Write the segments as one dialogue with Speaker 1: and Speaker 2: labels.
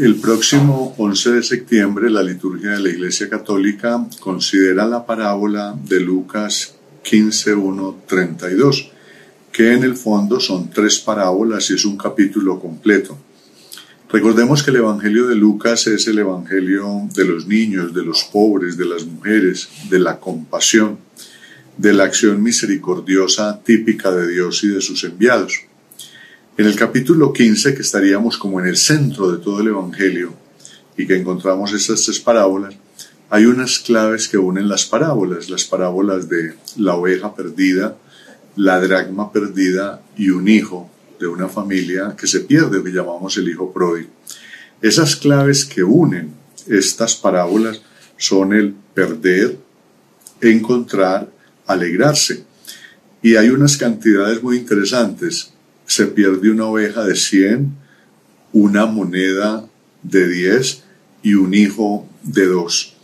Speaker 1: El próximo 11 de septiembre la liturgia de la Iglesia Católica considera la parábola de Lucas 15:1-32, que en el fondo son 3 parábolas y es un capítulo completo. Recordemos que el Evangelio de Lucas es el Evangelio de los niños, de los pobres, de las mujeres, de la compasión, de la acción misericordiosa típica de Dios y de sus enviados. En el capítulo 15, que estaríamos como en el centro de todo el Evangelio y que encontramos estas 3 parábolas, hay unas claves que unen las parábolas de la oveja perdida, la dracma perdida y un hijo de una familia que se pierde, que llamamos el hijo pródigo. Esas claves que unen estas parábolas son el perder, encontrar, alegrarse. Y hay unas cantidades muy interesantes. Se pierde una oveja de 100, una moneda de 10 y un hijo de 2.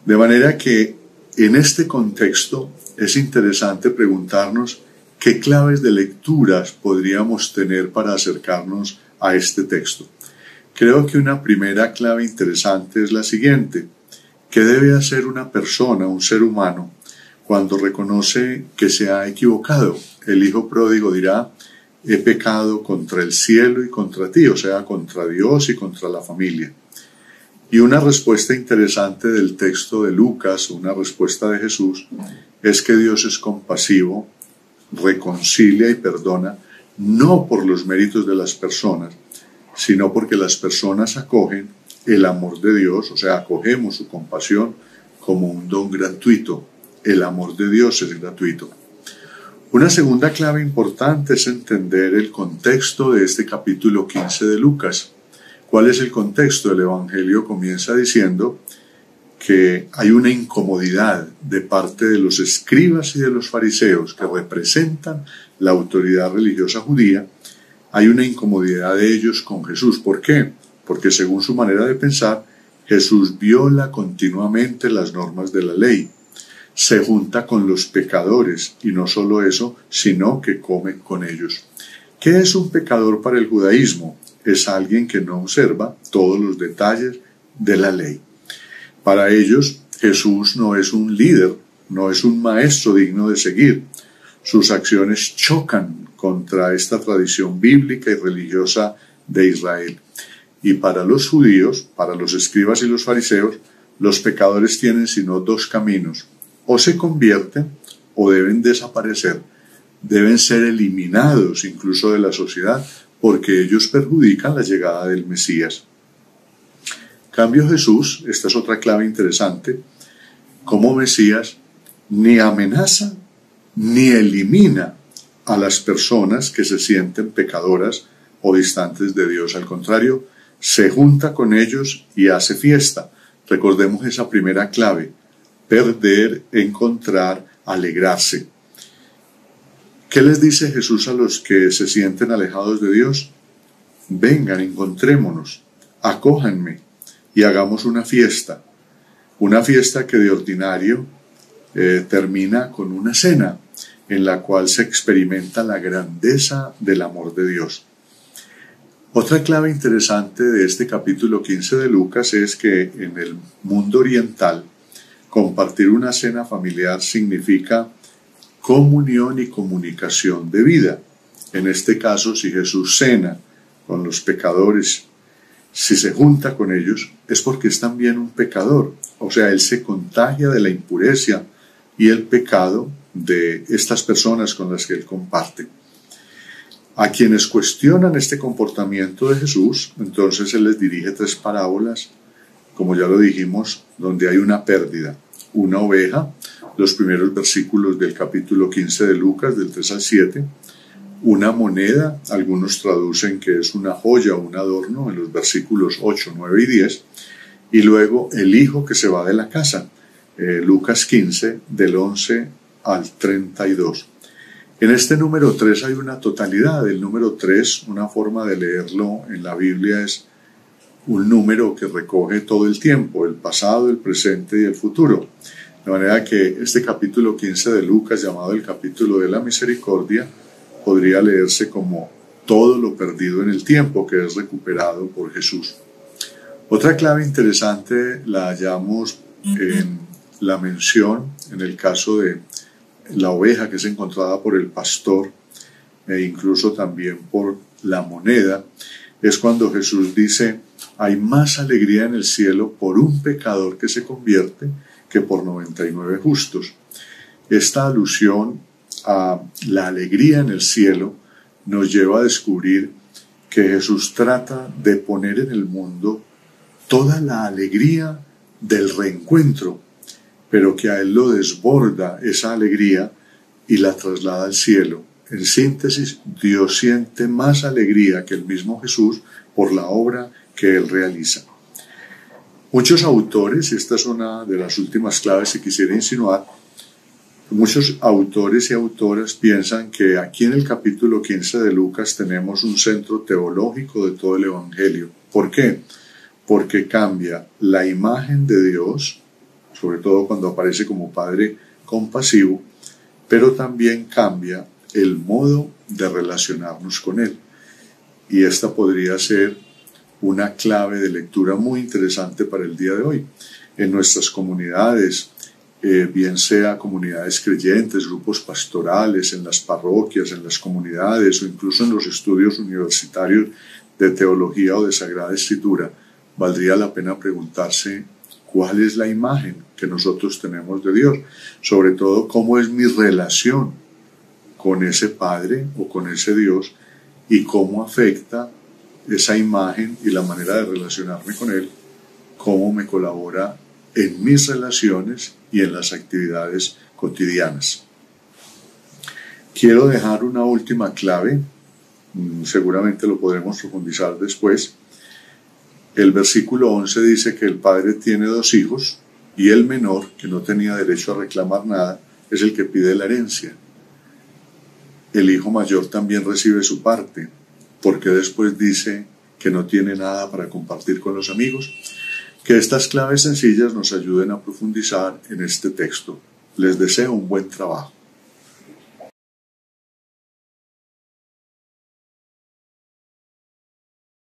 Speaker 1: De manera que en este contexto es interesante preguntarnos qué claves de lecturas podríamos tener para acercarnos a este texto. Creo que una primera clave interesante es la siguiente: ¿qué debe hacer una persona, un ser humano, cuando reconoce que se ha equivocado? El hijo pródigo dirá: he pecado contra el cielo y contra ti, o sea, contra Dios y contra la familia. Y una respuesta interesante del texto de Lucas, una respuesta de Jesús, es que Dios es compasivo, reconcilia y perdona, no por los méritos de las personas, sino porque las personas acogen el amor de Dios, o sea, acogemos su compasión como un don gratuito. El amor de Dios es gratuito. Una segunda clave importante es entender el contexto de este capítulo 15 de Lucas. ¿Cuál es el contexto? El Evangelio comienza diciendo que hay una incomodidad de parte de los escribas y de los fariseos que representan la autoridad religiosa judía. Hay una incomodidad de ellos con Jesús. ¿Por qué? Porque según su manera de pensar, Jesús viola continuamente las normas de la ley. Se junta con los pecadores y no solo eso, sino que come con ellos. ¿Qué es un pecador para el judaísmo? Es alguien que no observa todos los detalles de la ley. Para ellos, Jesús no es un líder, no es un maestro digno de seguir. Sus acciones chocan contra esta tradición bíblica y religiosa de Israel. Y para los judíos, para los escribas y los fariseos, los pecadores tienen sino 2 caminos: o se convierten o deben desaparecer, deben ser eliminados incluso de la sociedad, porque ellos perjudican la llegada del Mesías. Cambio Jesús, esta es otra clave interesante, como Mesías ni amenaza ni elimina a las personas que se sienten pecadoras o distantes de Dios. Al contrario, se junta con ellos y hace fiesta. Recordemos esa primera clave: perder, encontrar, alegrarse. ¿Qué les dice Jesús a los que se sienten alejados de Dios? Vengan, encontrémonos, acójanme y hagamos una fiesta que de ordinario termina con una cena en la cual se experimenta la grandeza del amor de Dios. Otra clave interesante de este capítulo 15 de Lucas es que en el mundo oriental compartir una cena familiar significa comunión y comunicación de vida. En este caso, si Jesús cena con los pecadores, si se junta con ellos, es porque es también un pecador. O sea, Él se contagia de la impureza y el pecado de estas personas con las que Él comparte. A quienes cuestionan este comportamiento de Jesús, entonces Él les dirige 3 parábolas, como ya lo dijimos, donde hay una pérdida. Una oveja, los primeros versículos del capítulo 15 de Lucas, del 3 al 7. Una moneda, algunos traducen que es una joya o un adorno, en los versículos 8, 9 y 10. Y luego el hijo que se va de la casa, Lucas 15, del 11 al 32. En este número 3 hay una totalidad. El número 3, una forma de leerlo en la Biblia, es un número que recoge todo el tiempo, el pasado, el presente y el futuro. De manera que este capítulo 15 de Lucas, llamado el capítulo de la misericordia, podría leerse como todo lo perdido en el tiempo que es recuperado por Jesús. Otra clave interesante la hallamos en la mención, en el caso de la oveja que es encontrada por el pastor e incluso también por la moneda, es cuando Jesús dice: hay más alegría en el cielo por un pecador que se convierte que por 99 justos. Esta alusión a la alegría en el cielo nos lleva a descubrir que Jesús trata de poner en el mundo toda la alegría del reencuentro, pero que a Él lo desborda esa alegría y la traslada al cielo. En síntesis, Dios siente más alegría que el mismo Jesús por la obra que Él realiza. Muchos autores, esta es una de las últimas claves que quisiera insinuar, muchos autores y autoras piensan que aquí en el capítulo 15 de Lucas tenemos un centro teológico de todo el Evangelio. ¿Por qué? Porque cambia la imagen de Dios, sobre todo cuando aparece como Padre compasivo, pero también cambia el modo de relacionarnos con Él. Y esta podría ser una clave de lectura muy interesante para el día de hoy. En nuestras comunidades, bien sea comunidades creyentes, grupos pastorales, en las parroquias, en las comunidades o incluso en los estudios universitarios de teología o de Sagrada Escritura, valdría la pena preguntarse cuál es la imagen que nosotros tenemos de Dios, sobre todo cómo es mi relación con ese Padre o con ese Dios y cómo afecta esa imagen y la manera de relacionarme con Él, cómo me colabora en mis relaciones y en las actividades cotidianas. Quiero dejar una última clave, seguramente lo podremos profundizar después. El versículo 11 dice que el padre tiene 2 hijos y el menor, que no tenía derecho a reclamar nada, es el que pide la herencia. El hijo mayor también recibe su parte, porque después dice que no tiene nada para compartir con los amigos. Que estas claves sencillas nos ayuden a profundizar en este texto. Les deseo un buen trabajo.